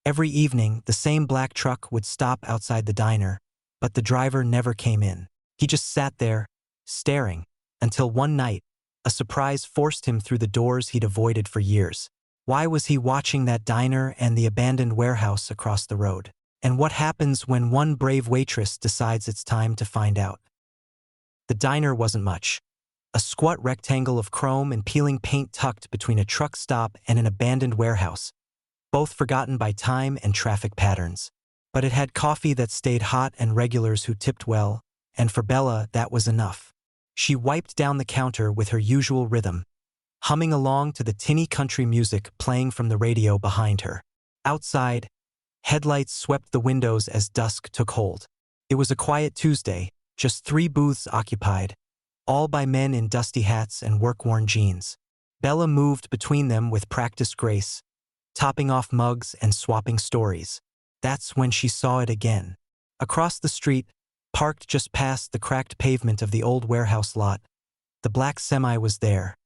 Every evening, the same black truck would stop outside the diner, but the driver never came in. He just sat there, staring, until one night, a surprise forced him through the doors he'd avoided for years. Why was he watching that diner and the abandoned warehouse across the road? And what happens when one brave waitress decides it's time to find out? The diner wasn't much. A squat rectangle of chrome and peeling paint tucked between a truck stop and an abandoned warehouse, both forgotten by time and traffic patterns. But it had coffee that stayed hot and regulars who tipped well, and for Bella, that was enough. She wiped down the counter with her usual rhythm, humming along to the tinny country music playing from the radio behind her. Outside, headlights swept the windows as dusk took hold. It was a quiet Tuesday, just 3 booths occupied, all by men in dusty hats and work-worn jeans. Bella moved between them with practiced grace, topping off mugs and swapping stories. That's when she saw it again. Across the street, parked just past the cracked pavement of the old warehouse lot, the black semi was there,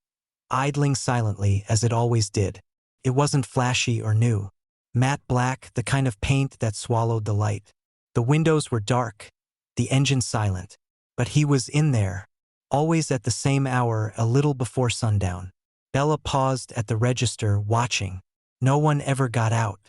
idling silently as it always did. It wasn't flashy or new. Matte black, the kind of paint that swallowed the light. The windows were dark, the engine silent. But he was in there, always at the same hour, a little before sundown. Bella paused at the register, watching. No one ever got out.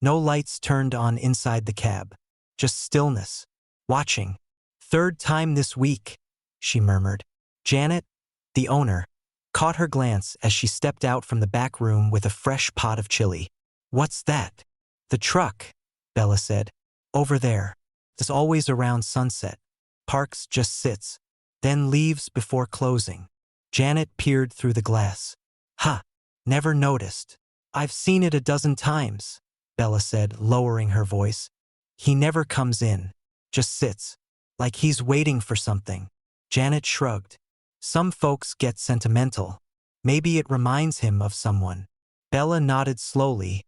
No lights turned on inside the cab. Just stillness. Watching. "Third time this week," she murmured. Janet, the owner, caught her glance as she stepped out from the back room with a fresh pot of chili. "What's that?" "The truck," Bella said. "Over there. It's always around sunset. Parks, just sits, then leaves before closing." Janet peered through the glass. "Huh, never noticed. I've seen it a dozen times," Bella said, lowering her voice. "He never comes in, just sits, like he's waiting for something." Janet shrugged. "Some folks get sentimental. Maybe it reminds him of someone." Bella nodded slowly,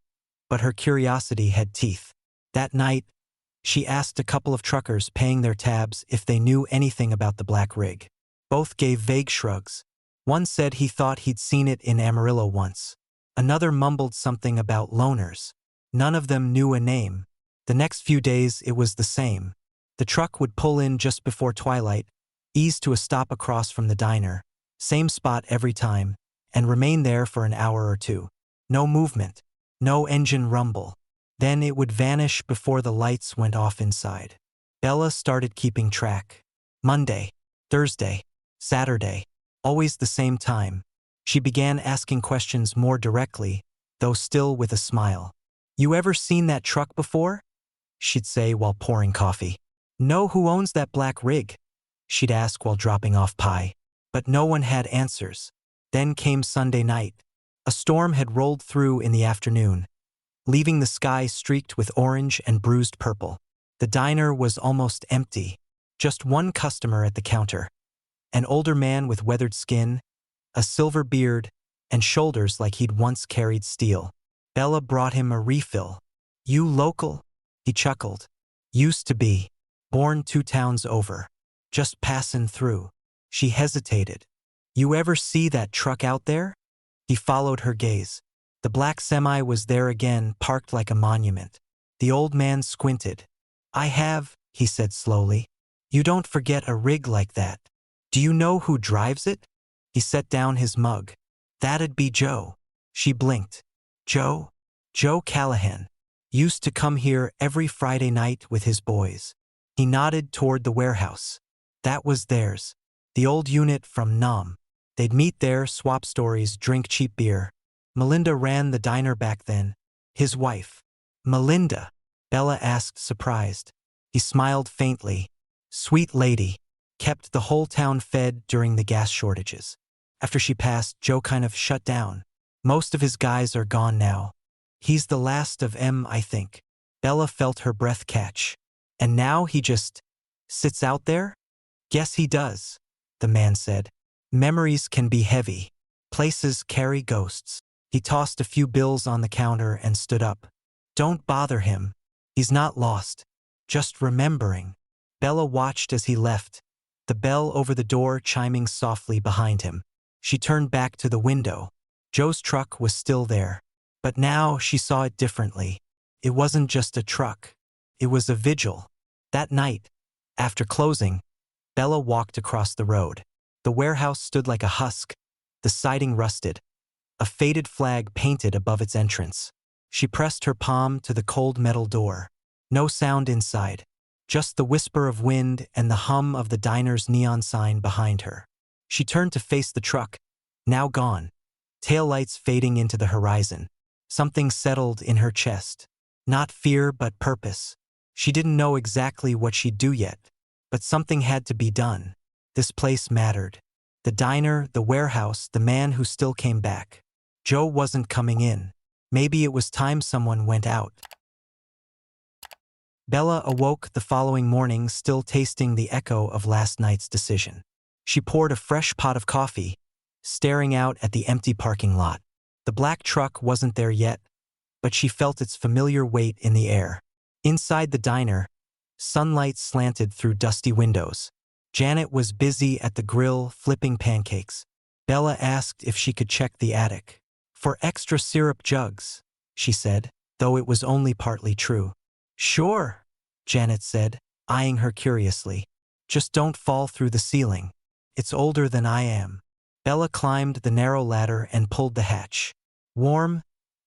but her curiosity had teeth. That night, she asked a couple of truckers paying their tabs if they knew anything about the black rig. Both gave vague shrugs. One said he thought he'd seen it in Amarillo once. Another mumbled something about loners. None of them knew a name. The next few days it was the same. The truck would pull in just before twilight, ease to a stop across from the diner, same spot every time, and remain there for an hour or two. No movement, no engine rumble. Then it would vanish before the lights went off inside. Bella started keeping track. Monday, Thursday, Saturday, always the same time. She began asking questions more directly, though still with a smile. "You ever seen that truck before?" she'd say while pouring coffee. "Know who owns that black rig?" she'd ask while dropping off pie. But no one had answers. Then came Sunday night. A storm had rolled through in the afternoon, leaving the sky streaked with orange and bruised purple. The diner was almost empty. Just one customer at the counter. An older man with weathered skin, a silver beard, and shoulders like he'd once carried steel. Bella brought him a refill. "You local?" he chuckled. "Used to be. Born 2 towns over. Just passin' through." She hesitated. "You ever see that truck out there?" He followed her gaze. The black semi was there again, parked like a monument. The old man squinted. "I have," he said slowly. "You don't forget a rig like that. Do you know who drives it?" He set down his mug. "That'd be Joe." She blinked. "Joe? Joe Callahan. Used to come here every Friday night with his boys." He nodded toward the warehouse. That was theirs. The old unit from Nam. They'd meet there, swap stories, drink cheap beer. Melinda ran the diner back then. His wife. "Melinda?" Bella asked, surprised. He smiled faintly. "Sweet lady. Kept the whole town fed during the gas shortages." After she passed, Joe kind of shut down. "Most of his guys are gone now. He's the last of 'em, I think." Bella felt her breath catch. "And now he just sits out there?" "Guess he does," the man said. "Memories can be heavy. Places carry ghosts." He tossed a few bills on the counter and stood up. "Don't bother him. He's not lost. Just remembering." Bella watched as he left, the bell over the door chiming softly behind him. She turned back to the window. Joe's truck was still there. But now she saw it differently. It wasn't just a truck. It was a vigil. That night, after closing, Bella walked across the road. The warehouse stood like a husk, the siding rusted, a faded flag painted above its entrance. She pressed her palm to the cold metal door. No sound inside, just the whisper of wind and the hum of the diner's neon sign behind her. She turned to face the truck, now gone, taillights fading into the horizon. Something settled in her chest. Not fear, but purpose. She didn't know exactly what she'd do yet, but something had to be done. This place mattered. The diner, the warehouse, the man who still came back. Joe wasn't coming in. Maybe it was time someone went out. Bella awoke the following morning still tasting the echo of last night's decision. She poured a fresh pot of coffee, staring out at the empty parking lot. The black truck wasn't there yet, but she felt its familiar weight in the air. Inside the diner, sunlight slanted through dusty windows. Janet was busy at the grill flipping pancakes. Bella asked if she could check the attic. For extra syrup jugs, she said, though it was only partly true. Sure, Janet said, eyeing her curiously. Just don't fall through the ceiling. It's older than I am. Bella climbed the narrow ladder and pulled the hatch. Warm,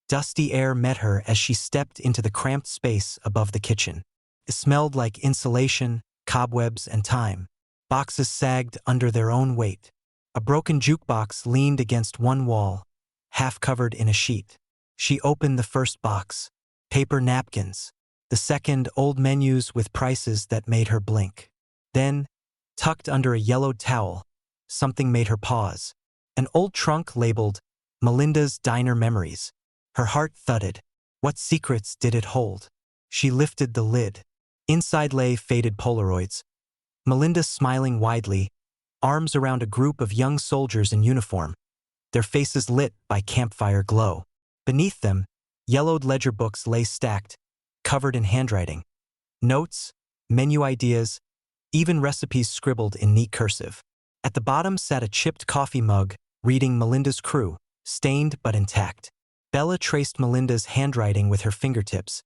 dusty air met her as she stepped into the cramped space above the kitchen. It smelled like insulation, cobwebs, and time. Boxes sagged under their own weight. A broken jukebox leaned against one wall, half covered in a sheet. She opened the first box. Paper napkins. The second, old menus with prices that made her blink. Then, tucked under a yellowed towel, something made her pause. An old trunk labeled, Melinda's Diner Memories. Her heart thudded. What secrets did it hold? She lifted the lid. Inside lay faded Polaroids. Melinda smiling widely, arms around a group of young soldiers in uniform, their faces lit by campfire glow. Beneath them, yellowed ledger books lay stacked, covered in handwriting. Notes, menu ideas, even recipes scribbled in neat cursive. At the bottom sat a chipped coffee mug, reading Melinda's Crew, stained but intact. Bella traced Melinda's handwriting with her fingertips,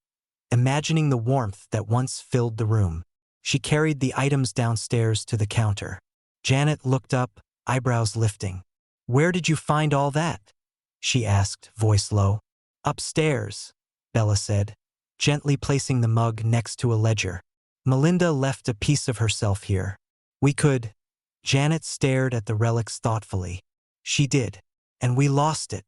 imagining the warmth that once filled the room. She carried the items downstairs to the counter. Janet looked up, eyebrows lifting. Where did you find all that? She asked, voice low. Upstairs, Bella said, gently placing the mug next to a ledger. Melinda left a piece of herself here. We could. Janet stared at the relics thoughtfully. She did. And we lost it.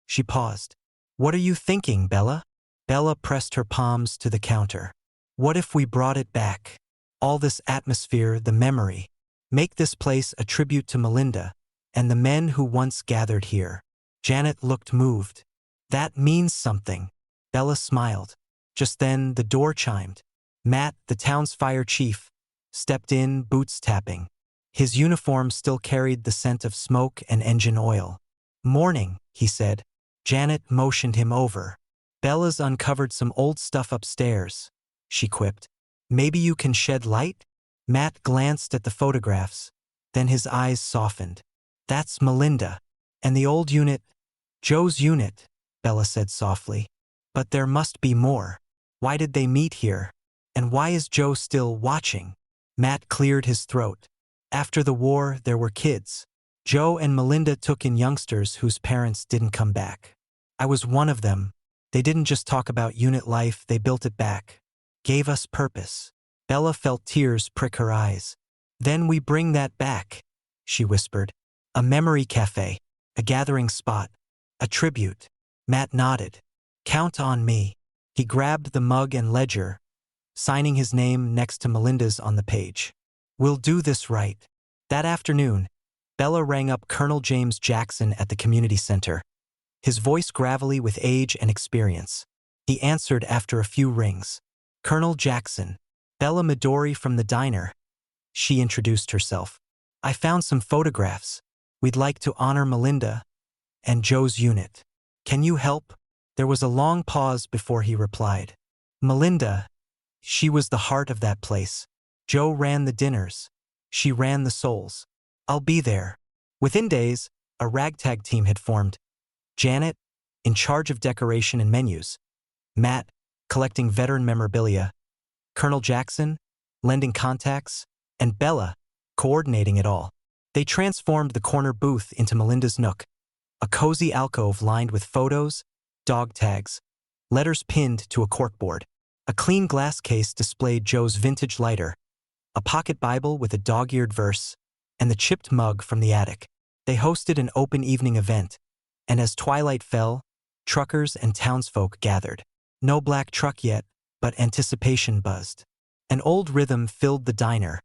She paused. What are you thinking, Bella? Bella pressed her palms to the counter. What if we brought it back? All this atmosphere, the memory. Make this place a tribute to Melinda and the men who once gathered here. Janet looked moved. That means something. Bella smiled. Just then, the door chimed. Matt, the town's fire chief, stepped in, boots tapping. His uniform still carried the scent of smoke and engine oil. Morning, he said. Janet motioned him over. Bella's uncovered some old stuff upstairs, she quipped. Maybe you can shed light? Matt glanced at the photographs. Then his eyes softened. That's Melinda. And the old unit, Joe's unit, Bella said softly. But there must be more. Why did they meet here? And why is Joe still watching? Matt cleared his throat. After the war, there were kids. Joe and Melinda took in youngsters whose parents didn't come back. I was one of them. They didn't just talk about unit life, they built it back. Gave us purpose. Bella felt tears prick her eyes. Then we bring that back, she whispered. A memory cafe, a gathering spot, a tribute. Matt nodded. Count on me. He grabbed the mug and ledger, signing his name next to Melinda's on the page. We'll do this right. That afternoon, Bella rang up Colonel James Jackson at the community center, his voice gravelly with age and experience. He answered after a few rings. Colonel Jackson, Bella Midori from the diner. She introduced herself. I found some photographs. We'd like to honor Melinda and Joe's unit. Can you help? There was a long pause before he replied. Melinda, she was the heart of that place. Joe ran the dinners. She ran the souls. I'll be there. Within days, a ragtag team had formed. Janet, in charge of decoration and menus. Matt, collecting veteran memorabilia, Colonel Jackson, lending contacts, and Bella, coordinating it all. They transformed the corner booth into Melinda's nook, a cozy alcove lined with photos, dog tags, letters pinned to a corkboard. A clean glass case displayed Joe's vintage lighter, a pocket Bible with a dog-eared verse, and the chipped mug from the attic. They hosted an open evening event, and as twilight fell, truckers and townsfolk gathered. No black truck yet, but anticipation buzzed. An old rhythm filled the diner,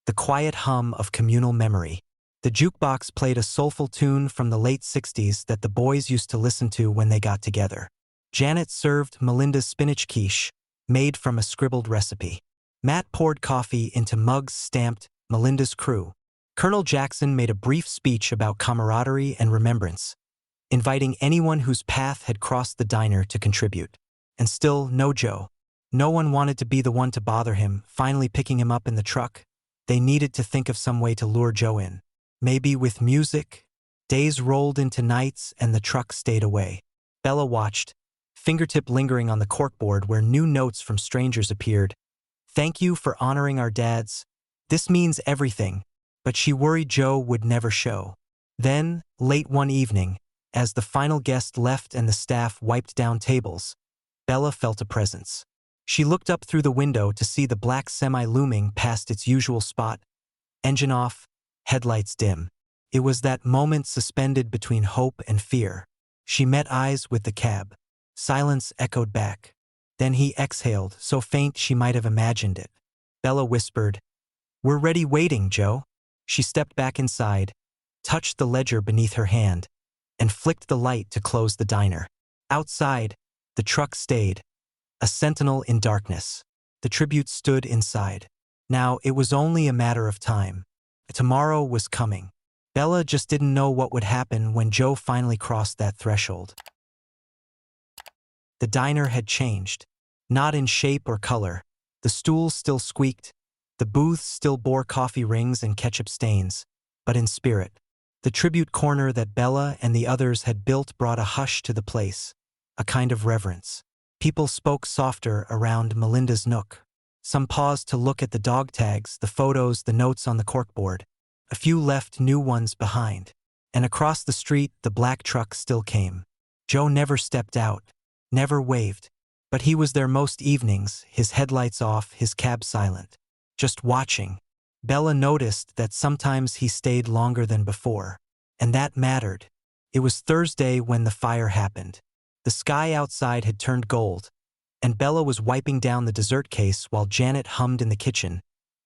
the quiet hum of communal memory. The jukebox played a soulful tune from the late 60s that the boys used to listen to when they got together. Janet served Melinda's spinach quiche, made from a scribbled recipe. Matt poured coffee into mugs stamped Melinda's crew. Colonel Jackson made a brief speech about camaraderie and remembrance, inviting anyone whose path had crossed the diner to contribute. And still, no Joe. No one wanted to be the one to bother him, finally picking him up in the truck. They needed to think of some way to lure Joe in. Maybe with music? Days rolled into nights and the truck stayed away. Bella watched, fingertip lingering on the corkboard where new notes from strangers appeared. "Thank you for honoring our dads. This means everything." But she worried Joe would never show. Then, late one evening, as the final guest left and the staff wiped down tables, Bella felt a presence. She looked up through the window to see the black semi looming past its usual spot, engine off, headlights dim. It was that moment suspended between hope and fear. She met eyes with the cab. Silence echoed back. Then he exhaled, so faint she might have imagined it. Bella whispered, "We're ready waiting, Joe." She stepped back inside, touched the ledger beneath her hand, and flicked the light to close the diner. Outside, the truck stayed, a sentinel in darkness. The tribute stood inside. Now it was only a matter of time. Tomorrow was coming. Bella just didn't know what would happen when Joe finally crossed that threshold. The diner had changed. Not in shape or color. The stools still squeaked. The booths still bore coffee rings and ketchup stains. But in spirit. The tribute corner that Bella and the others had built brought a hush to the place. A kind of reverence. People spoke softer around Melinda's nook. Some paused to look at the dog tags, the photos, the notes on the corkboard. A few left new ones behind. And across the street, the black truck still came. Joe never stepped out, never waved. But he was there most evenings, his headlights off, his cab silent. Just watching. Bella noticed that sometimes he stayed longer than before. And that mattered. It was Thursday when the fire happened. The sky outside had turned gold, and Bella was wiping down the dessert case while Janet hummed in the kitchen,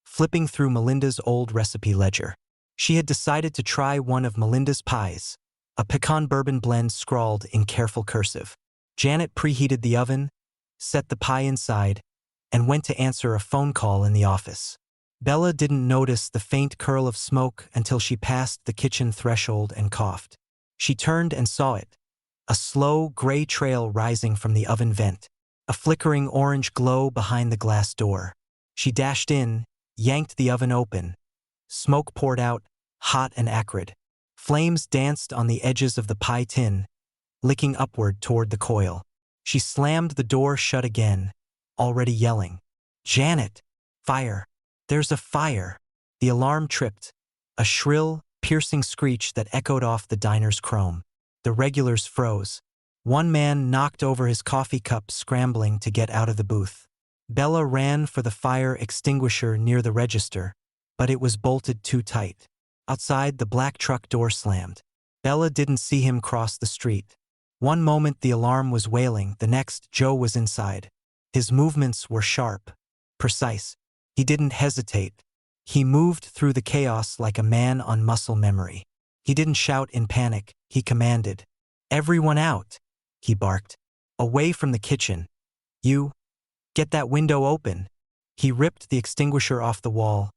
flipping through Melinda's old recipe ledger. She had decided to try one of Melinda's pies, a pecan bourbon blend scrawled in careful cursive. Janet preheated the oven, set the pie inside, and went to answer a phone call in the office. Bella didn't notice the faint curl of smoke until she passed the kitchen threshold and coughed. She turned and saw it. A slow, gray trail rising from the oven vent, a flickering orange glow behind the glass door. She dashed in, yanked the oven open. Smoke poured out, hot and acrid. Flames danced on the edges of the pie tin, licking upward toward the coil. She slammed the door shut again, already yelling, "Janet! Fire! There's a fire!" The alarm tripped, a shrill, piercing screech that echoed off the diner's chrome. The regulars froze. One man knocked over his coffee cup, scrambling to get out of the booth. Bella ran for the fire extinguisher near the register, but it was bolted too tight. Outside, the black truck door slammed. Bella didn't see him cross the street. One moment the alarm was wailing, the next Joe was inside. His movements were sharp, precise. He didn't hesitate. He moved through the chaos like a man on muscle memory. He didn't shout in panic, he commanded. "Everyone out!" he barked. "Away from the kitchen. You, get that window open." He ripped the extinguisher off the wall,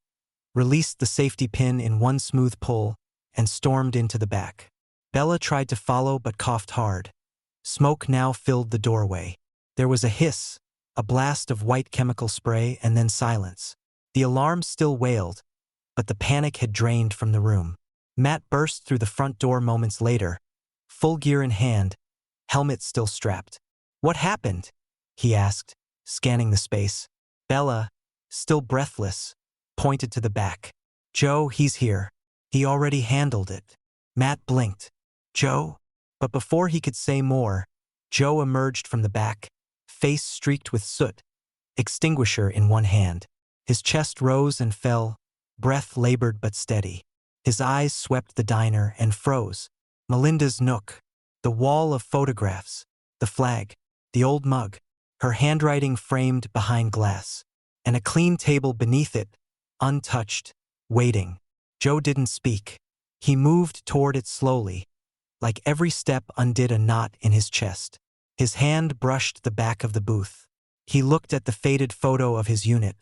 released the safety pin in one smooth pull, and stormed into the back. Bella tried to follow but coughed hard. Smoke now filled the doorway. There was a hiss, a blast of white chemical spray, and then silence. The alarm still wailed, but the panic had drained from the room. Matt burst through the front door moments later, full gear in hand, helmet still strapped. "What happened?" he asked. scanning the space. Bella, still breathless, pointed to the back. Joe, he's here. He already handled it. Matt blinked. Joe? But before he could say more, Joe emerged from the back, face streaked with soot, extinguisher in one hand. His chest rose and fell, breath labored but steady. His eyes swept the diner and froze. Melinda's nook, the wall of photographs, the flag, the old mug, her handwriting framed behind glass, and a clean table beneath it, untouched, waiting. Joe didn't speak. He moved toward it slowly, like every step undid a knot in his chest. His hand brushed the back of the booth. He looked at the faded photo of his unit,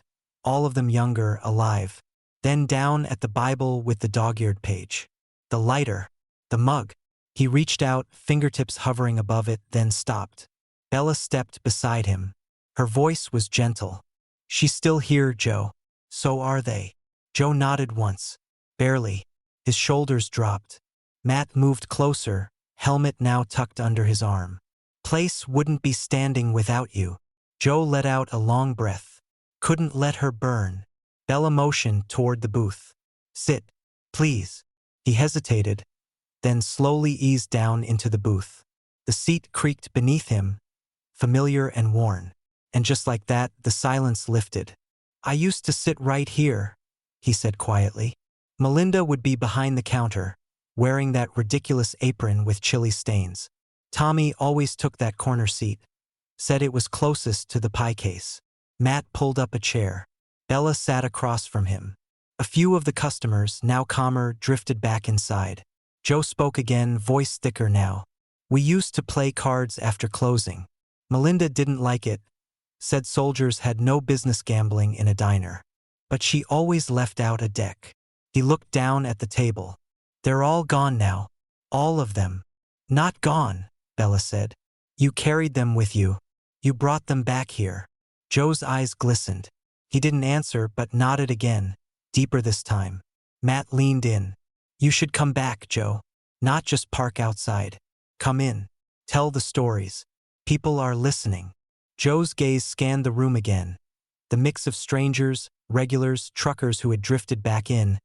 all of them younger, alive. Then down at the Bible with the dog-eared page. The lighter, the mug. He reached out, fingertips hovering above it, then stopped. Bella stepped beside him. Her voice was gentle. She's still here, Joe. So are they. Joe nodded once. Barely. His shoulders dropped. Matt moved closer, helmet now tucked under his arm. Place wouldn't be standing without you. Joe let out a long breath. Couldn't let her burn. Bella motioned toward the booth. Sit, please. He hesitated, then slowly eased down into the booth. The seat creaked beneath him, familiar and worn. And just like that, the silence lifted. I used to sit right here, he said quietly. Melinda would be behind the counter, wearing that ridiculous apron with chili stains. Tommy always took that corner seat, said it was closest to the pie case. Matt pulled up a chair. Bella sat across from him. A few of the customers, now calmer, drifted back inside. Joe spoke again, voice thicker now. We used to play cards after closing. Melinda didn't like it, said soldiers had no business gambling in a diner. But she always left out a deck. He looked down at the table. They're all gone now. All of them. Not gone, Bella said. You carried them with you. You brought them back here. Joe's eyes glistened. He didn't answer but nodded again, deeper this time. Matt leaned in. You should come back, Joe. Not just park outside. Come in. Tell the stories. People are listening. Joe's gaze scanned the room again. The mix of strangers, regulars, truckers who had drifted back in,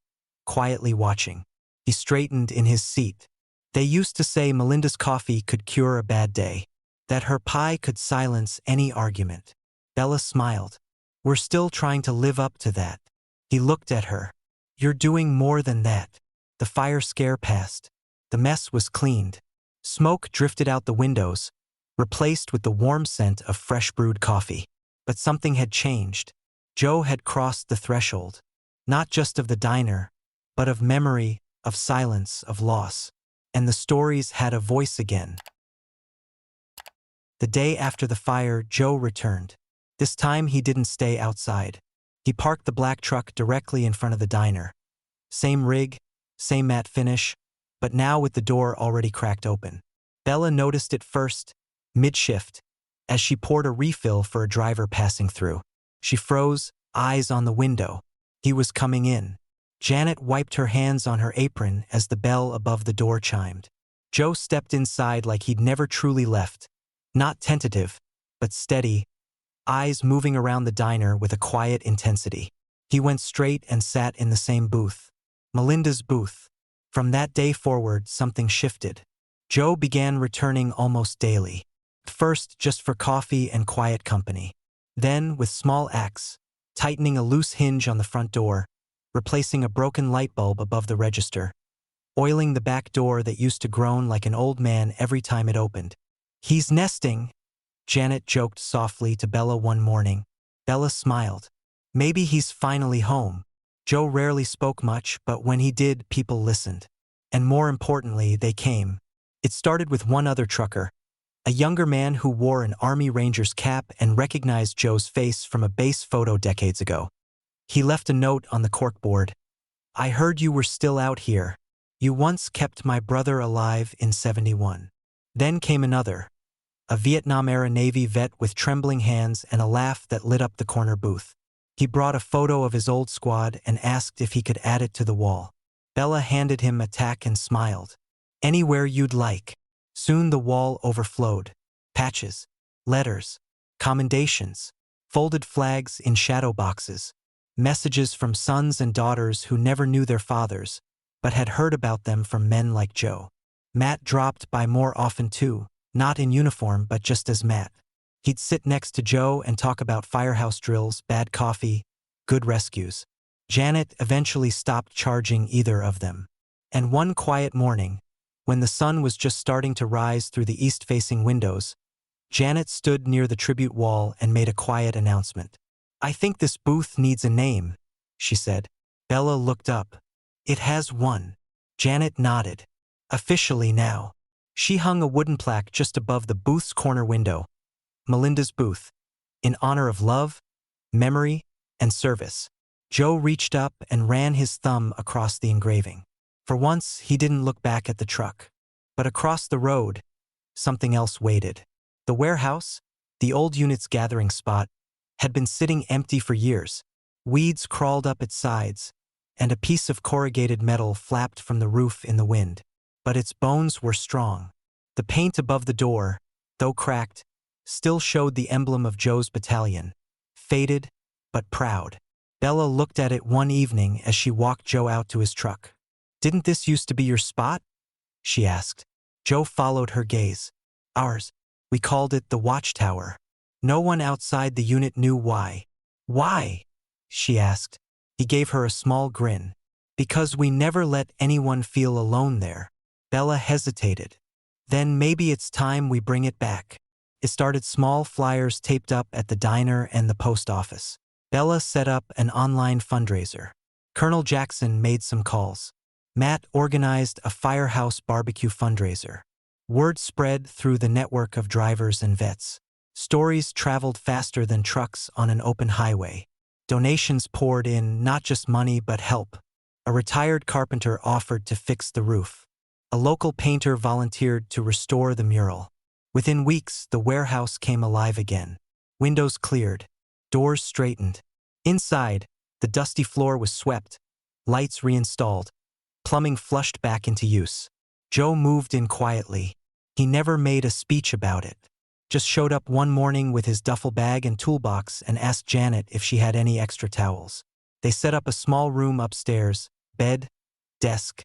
quietly watching. He straightened in his seat. They used to say Melinda's coffee could cure a bad day, that her pie could silence any argument. Bella smiled. We're still trying to live up to that. He looked at her. You're doing more than that. The fire scare passed. The mess was cleaned. Smoke drifted out the windows, replaced with the warm scent of fresh brewed coffee. But something had changed. Joe had crossed the threshold, not just of the diner, but of memory, of silence, of loss. And the stories had a voice again. The day after the fire, Joe returned. This time he didn't stay outside. He parked the black truck directly in front of the diner. Same rig, same matte finish, but now with the door already cracked open. Bella noticed it first, mid-shift, as she poured a refill for a driver passing through. She froze, eyes on the window. He was coming in. Janet wiped her hands on her apron as the bell above the door chimed. Joe stepped inside like he'd never truly left. Not tentative, but steady, eyes moving around the diner with a quiet intensity. He went straight and sat in the same booth. Melinda's booth. From that day forward, something shifted. Joe began returning almost daily. First just for coffee and quiet company. Then, with small acts, tightening a loose hinge on the front door, replacing a broken light bulb above the register, oiling the back door that used to groan like an old man every time it opened. He's nesting, Janet joked softly to Bella one morning. Bella smiled. Maybe he's finally home. Joe rarely spoke much, but when he did, people listened. And more importantly, they came. It started with one other trucker, a younger man who wore an Army Ranger's cap and recognized Joe's face from a base photo decades ago. He left a note on the corkboard. I heard you were still out here. You once kept my brother alive in '71. Then came another, a Vietnam-era Navy vet with trembling hands and a laugh that lit up the corner booth. He brought a photo of his old squad and asked if he could add it to the wall. Bella handed him a tack and smiled. Anywhere you'd like. Soon the wall overflowed. Patches, letters, commendations. folded flags in shadow boxes, messages from sons and daughters who never knew their fathers, but had heard about them from men like Joe. Matt dropped by more often too, not in uniform but just as Matt. He'd sit next to Joe and talk about firehouse drills, bad coffee, good rescues. Janet eventually stopped charging either of them. And one quiet morning, when the sun was just starting to rise through the east-facing windows, Janet stood near the tribute wall and made a quiet announcement. "I think this booth needs a name," she said. Bella looked up. "It has one." Janet nodded. "Officially now." She hung a wooden plaque just above the booth's corner window. "Melinda's Booth. In honor of love, memory, and service." Joe reached up and ran his thumb across the engraving. For once, he didn't look back at the truck. But across the road, something else waited. The warehouse, the old unit's gathering spot, had been sitting empty for years. Weeds crawled up its sides, and a piece of corrugated metal flapped from the roof in the wind. But its bones were strong. The paint above the door, though cracked, still showed the emblem of Joe's battalion, faded but proud. Bella looked at it one evening as she walked Joe out to his truck. "Didn't this used to be your spot?" she asked. Joe followed her gaze. "Ours. We called it the Watchtower." No one outside the unit knew why. "Why?" she asked. He gave her a small grin. "Because we never let anyone feel alone there." Bella hesitated. "Then maybe it's time we bring it back." It started small, flyers taped up at the diner and the post office. Bella set up an online fundraiser. Colonel Jackson made some calls. Matt organized a firehouse barbecue fundraiser. Word spread through the network of drivers and vets. Stories traveled faster than trucks on an open highway. Donations poured in, not just money but help. A retired carpenter offered to fix the roof. A local painter volunteered to restore the mural. Within weeks, the warehouse came alive again. Windows cleared. Doors straightened. Inside, the dusty floor was swept. Lights reinstalled. Plumbing flushed back into use. Joe moved in quietly. He never made a speech about it. Just showed up one morning with his duffel bag and toolbox and asked Janet if she had any extra towels. They set up a small room upstairs, bed, desk,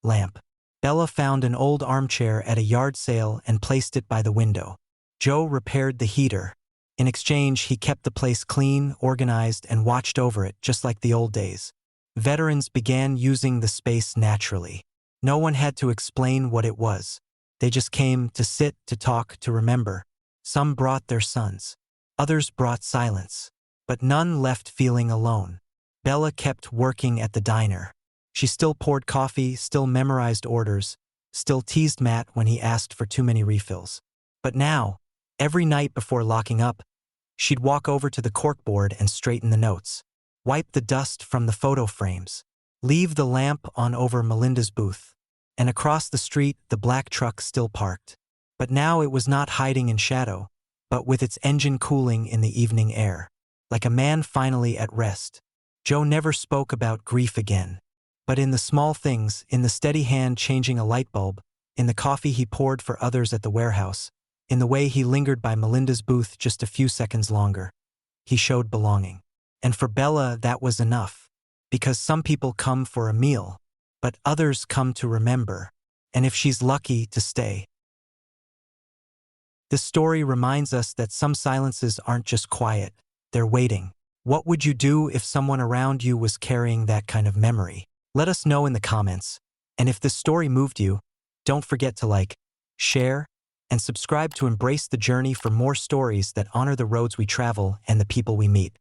lamp. Bella found an old armchair at a yard sale and placed it by the window. Joe repaired the heater. In exchange, he kept the place clean, organized, and watched over it just like the old days. Veterans began using the space naturally. No one had to explain what it was. They just came to sit, to talk, to remember. Some brought their sons. Others brought silence. But none left feeling alone. Bella kept working at the diner. She still poured coffee, still memorized orders, still teased Matt when he asked for too many refills. But now, every night before locking up, she'd walk over to the corkboard and straighten the notes. Wipe the dust from the photo frames. Leave the lamp on over Melinda's booth. And across the street, the black truck still parked. But now it was not hiding in shadow, but with its engine cooling in the evening air. Like a man finally at rest. Joe never spoke about grief again. But in the small things, in the steady hand changing a light bulb, in the coffee he poured for others at the warehouse, in the way he lingered by Melinda's booth just a few seconds longer, he showed belonging. And for Bella, that was enough. Because some people come for a meal, but others come to remember, and if she's lucky, to stay. This story reminds us that some silences aren't just quiet, they're waiting. What would you do if someone around you was carrying that kind of memory? Let us know in the comments. And if this story moved you, don't forget to like, share, and subscribe to embrace the journey for more stories that honor the roads we travel and the people we meet.